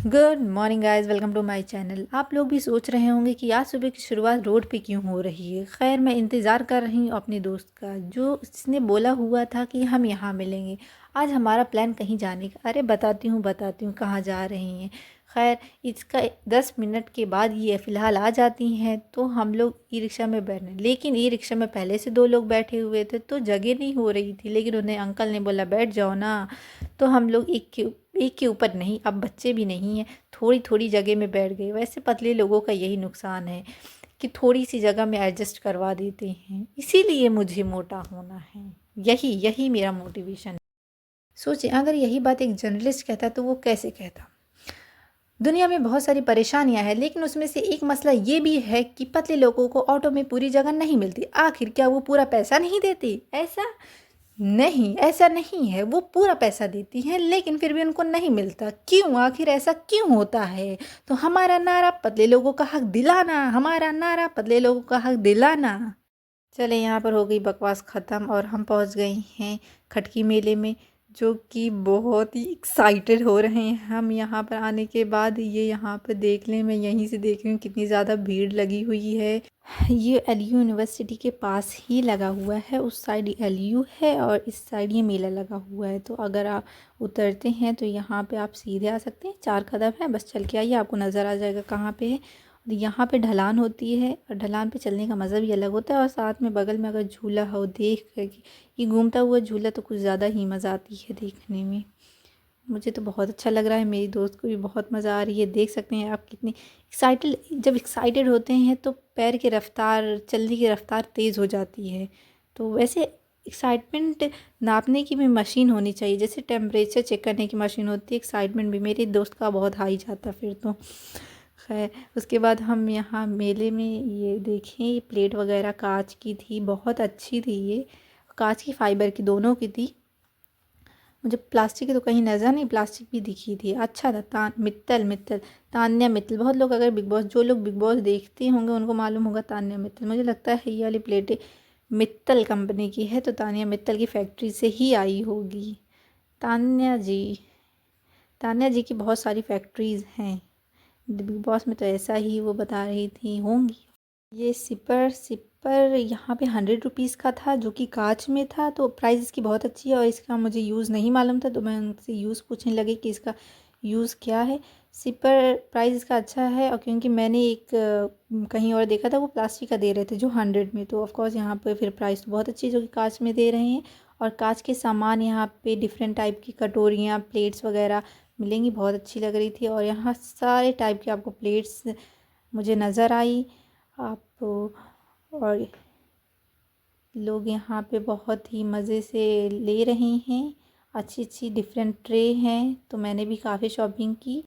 Good morning guys, welcome to my channel. आप लोग भी सोच रहे होंगे कि आज सुबह की शुरुआत रोड पे क्यों हो रही है। खैर, मैं इंतज़ार कर रही हूँ अपने दोस्त का, जो इसने बोला हुआ था कि हम यहाँ मिलेंगे। आज हमारा प्लान कहीं जाने का। अरे बताती हूँ कहाँ जा रही हैं। खैर, इसका 10 मिनट के बाद ये फ़िलहाल आ जाती हैं, तो हम लोग ई रिक्शा में बैठने। लेकिन ई रिक्शा में पहले से 2 लोग बैठे हुए थे, तो जगह नहीं हो रही थी। लेकिन उन्हें अंकल ने बोला बैठ जाओ ना, तो हम लोग एक के ऊपर नहीं, अब बच्चे भी नहीं हैं, थोड़ी थोड़ी जगह में बैठ गए। वैसे पतले लोगों का यही नुकसान है कि थोड़ी सी जगह में एडजस्ट करवा देते हैं, इसीलिए मुझे मोटा होना है। यही यही मेरा मोटिवेशन है। सोचिए, अगर यही बात एक जर्नलिस्ट कहता तो वो कैसे कहता। दुनिया में बहुत सारी परेशानियां हैं, लेकिन उसमें से एक मसला ये भी है कि पतले लोगों को ऑटो में पूरी जगह नहीं मिलती। आखिर क्या वो पूरा पैसा नहीं देती? ऐसा नहीं है। वो पूरा पैसा देती हैं, लेकिन फिर भी उनको नहीं मिलता। क्यों? आखिर ऐसा क्यों होता है? तो हमारा नारा पतले लोगों का हक दिलाना, हमारा नारा पतले लोगों का हक दिलाना। चले, यहाँ पर हो गई बकवास ख़त्म और हम पहुँच गए हैं खटकी मेले में, जो कि बहुत ही एक्साइटेड हो रहे हैं हम यहाँ पर आने के बाद। ये यहाँ पर देख लें, मैं यहीं से देख रही हूँ कितनी ज़्यादा भीड़ लगी हुई है। ये एलयू यूनिवर्सिटी के पास ही लगा हुआ है। उस साइड एलयू है और इस साइड ये मेला लगा हुआ है। तो अगर आप उतरते हैं तो यहाँ पे आप सीधे आ सकते हैं। 4 कदम है, बस चल के आइए, आपको नज़र आ जाएगा कहाँ पे है। और यहाँ पे ढलान होती है और ढलान पे चलने का मज़ा भी अलग होता है। और साथ में बगल में अगर झूला हो, देख कर के ये घूमता हुआ झूला, तो कुछ ज़्यादा ही मज़ा आती है देखने में। मुझे तो बहुत अच्छा लग रहा है, मेरी दोस्त को भी बहुत मज़ा आ रही है। देख सकते हैं आप कितनी एक्साइटेड, जब एक्साइटेड होते हैं तो पैर की रफ़्तार, चलने की रफ़्तार तेज़ हो जाती है। तो वैसे एक्साइटमेंट नापने की भी मशीन होनी चाहिए, जैसे टेम्परेचर चेक करने की मशीन होती है, एक्साइटमेंट भी। मेरे दोस्त का बहुत हाई जाता फिर तो। खैर, उसके बाद हम यहाँ मेले में ये देखें, ये प्लेट वगैरह कांच की थी, बहुत अच्छी थी। ये कांच की, फाइबर की, दोनों की थी। मुझे प्लास्टिक की तो कहीं नज़र नहीं, प्लास्टिक भी दिखी थी। अच्छा था। मित्तल, तान्या मित्तल। बहुत लोग, अगर बिग बॉस, जो लोग बिग बॉस देखते होंगे उनको मालूम होगा तान्या मित्तल। मुझे लगता है ये वाली प्लेटें मित्तल कंपनी की है, तो तान्या मित्तल की फैक्ट्री से ही आई होगी। तान्या जी तान्या जी की बहुत सारी फैक्ट्रीज़ हैं। बिग बॉस में तो ऐसा ही वो बता रही थी होंगी। ये सिपर यहाँ पे 100 रुपीज़ का था, जो कि कांच में था। तो प्राइस इसकी बहुत अच्छी है और इसका मुझे यूज़ नहीं मालूम था, तो मैं उनसे यूज़ पूछने लगी कि इसका यूज़ क्या है। सिपर प्राइस इसका अच्छा है, और क्योंकि मैंने एक कहीं और देखा था, वो प्लास्टिक का दे रहे थे जो 100 में, तो ऑफकोर्स यहाँ पर फिर प्राइस तो बहुत अच्छी है जो कि कांच में दे रहे हैं। और कांच के सामान यहाँ पे डिफरेंट टाइप की कटोरियाँ, प्लेट्स वगैरह मिलेंगी, बहुत अच्छी लग रही थी। और यहाँ सारे टाइप की आपको प्लेट्स मुझे नज़र आई। आप और लोग यहाँ पे बहुत ही मज़े से ले रहे हैं। अच्छी अच्छी डिफरेंट ट्रे हैं, तो मैंने भी काफ़ी शॉपिंग की।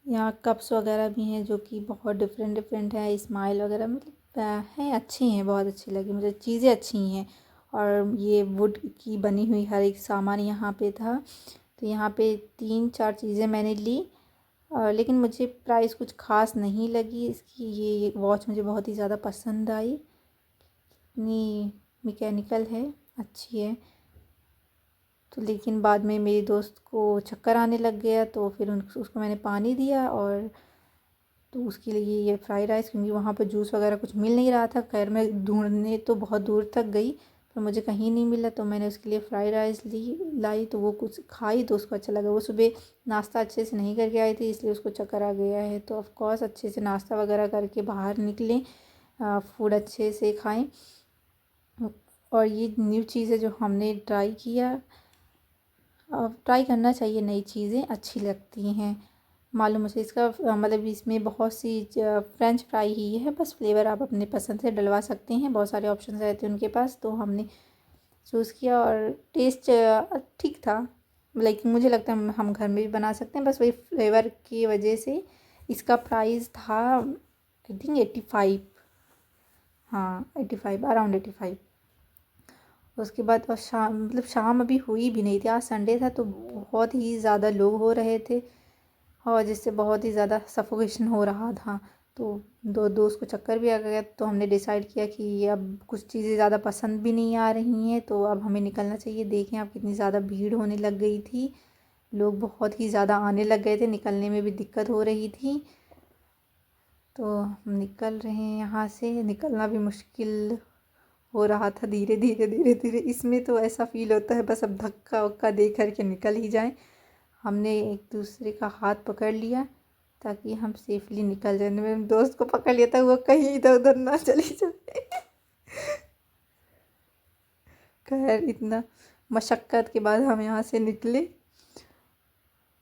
यहाँ कप्स वगैरह भी हैं जो कि बहुत डिफरेंट डिफरेंट है। स्माइल वगैरह मतलब हैं, अच्छी हैं, बहुत अच्छी लगी मुझे, चीज़ें अच्छी हैं। और ये वुड की बनी हुई हर एक सामान यहाँ पे था। तो यहाँ पे 3-4 चीज़ें मैंने ली। लेकिन मुझे प्राइस कुछ ख़ास नहीं लगी इसकी। ये वॉच मुझे बहुत ही ज़्यादा पसंद आई, इतनी मैकेनिकल है, अच्छी है। तो लेकिन बाद में मेरी दोस्त को चक्कर आने लग गया, तो फिर उसको मैंने पानी दिया। और तो उसके लिए ये फ्राइड राइस, क्योंकि वहाँ पर जूस वगैरह कुछ मिल नहीं रहा था। खैर, मैं ढूंढने तो बहुत दूर तक गई, पर मुझे कहीं नहीं मिला, तो मैंने उसके लिए फ़्राइड राइस लाई। तो वो कुछ खाई तो उसको अच्छा लगा। वो सुबह नाश्ता अच्छे से नहीं करके आई थी, इसलिए उसको चक्कर आ गया है। तो ऑफ़ कोर्स अच्छे से नाश्ता वगैरह करके बाहर निकलें, फूड अच्छे से खाएं। और ये न्यू चीज़ है जो हमने ट्राई किया। ट्राई करना चाहिए, नई चीज़ें अच्छी लगती हैं। मालूम मुझे इसका मतलब इसमें बहुत सी फ्रेंच फ्राई ही है, बस फ्लेवर आप अपने पसंद से डलवा सकते हैं। बहुत सारे ऑप्शन रहते हैं उनके पास, तो हमने चूज़ किया और टेस्ट ठीक था। लाइक मुझे लगता है हम घर में भी बना सकते हैं, बस वही फ्लेवर की वजह से। इसका प्राइस था आई थिंक 85। हाँ, 85, अराउंड 85। उसके बाद और शाम अभी हुई भी नहीं थी, आज संडे था, तो बहुत ही ज़्यादा लोग हो रहे थे और जिससे बहुत ही ज़्यादा सफोकेशन हो रहा था। तो दो दोस्त को चक्कर भी आ गया, तो हमने डिसाइड किया कि अब कुछ चीज़ें ज़्यादा पसंद भी नहीं आ रही हैं, तो अब हमें निकलना चाहिए। देखें आप कितनी ज़्यादा भीड़ होने लग गई थी। लोग बहुत ही ज़्यादा आने लग गए थे, निकलने में भी दिक्कत हो रही थी। तो हम निकल रहे हैं यहाँ से, निकलना भी मुश्किल हो रहा था धीरे धीरे धीरे धीरे। इसमें तो ऐसा फ़ील होता है बस अब धक्का वक्का दे कर के निकल ही जाएं। हमने एक दूसरे का हाथ पकड़ लिया ताकि हम सेफली निकल जाए। मेरे दोस्त को पकड़ लिया था, वो कहीं इधर उधर ना चली जाए। खैर इतना मशक्क़त के बाद हम यहाँ से निकले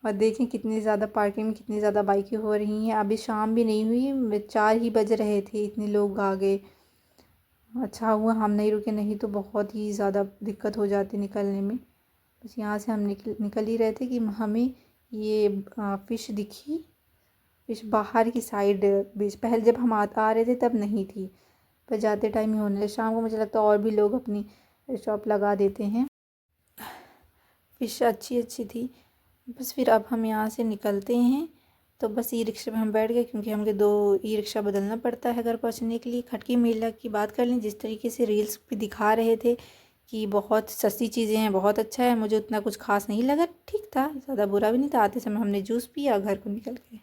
और देखें कितनी ज़्यादा पार्किंग में कितनी ज़्यादा बाइकें हो रही हैं। अभी शाम भी नहीं हुई, 4 ही बज रहे थे, इतने लोग आ गए। अच्छा हुआ हम नहीं रुके, नहीं तो बहुत ही ज़्यादा दिक्कत हो जाती निकलने में। बस यहाँ से हम निकल ही रहे थे कि हमें ये फ़िश दिखी। फ़िश बाहर की साइड बीच, पहले जब हम आ रहे थे तब नहीं थी, पर जाते टाइम ही होने लगे। शाम को मुझे लगता है और भी लोग अपनी शॉप लगा देते हैं। फ़िश अच्छी अच्छी थी। बस फिर अब हम यहाँ से निकलते हैं। तो बस ई रिक्शा में हम बैठ गए क्योंकि हमको 2 ई रिक्शा बदलना पड़ता है घर पहुँचने के लिए। खटकी मेला की बात कर लें, जिस तरीके से रील्स पे दिखा रहे थे कि बहुत सस्ती चीज़ें हैं, बहुत अच्छा है, मुझे उतना कुछ खास नहीं लगा, ठीक था, ज़्यादा बुरा भी नहीं था। आते समय हमने जूस पिया, घर को निकल गए।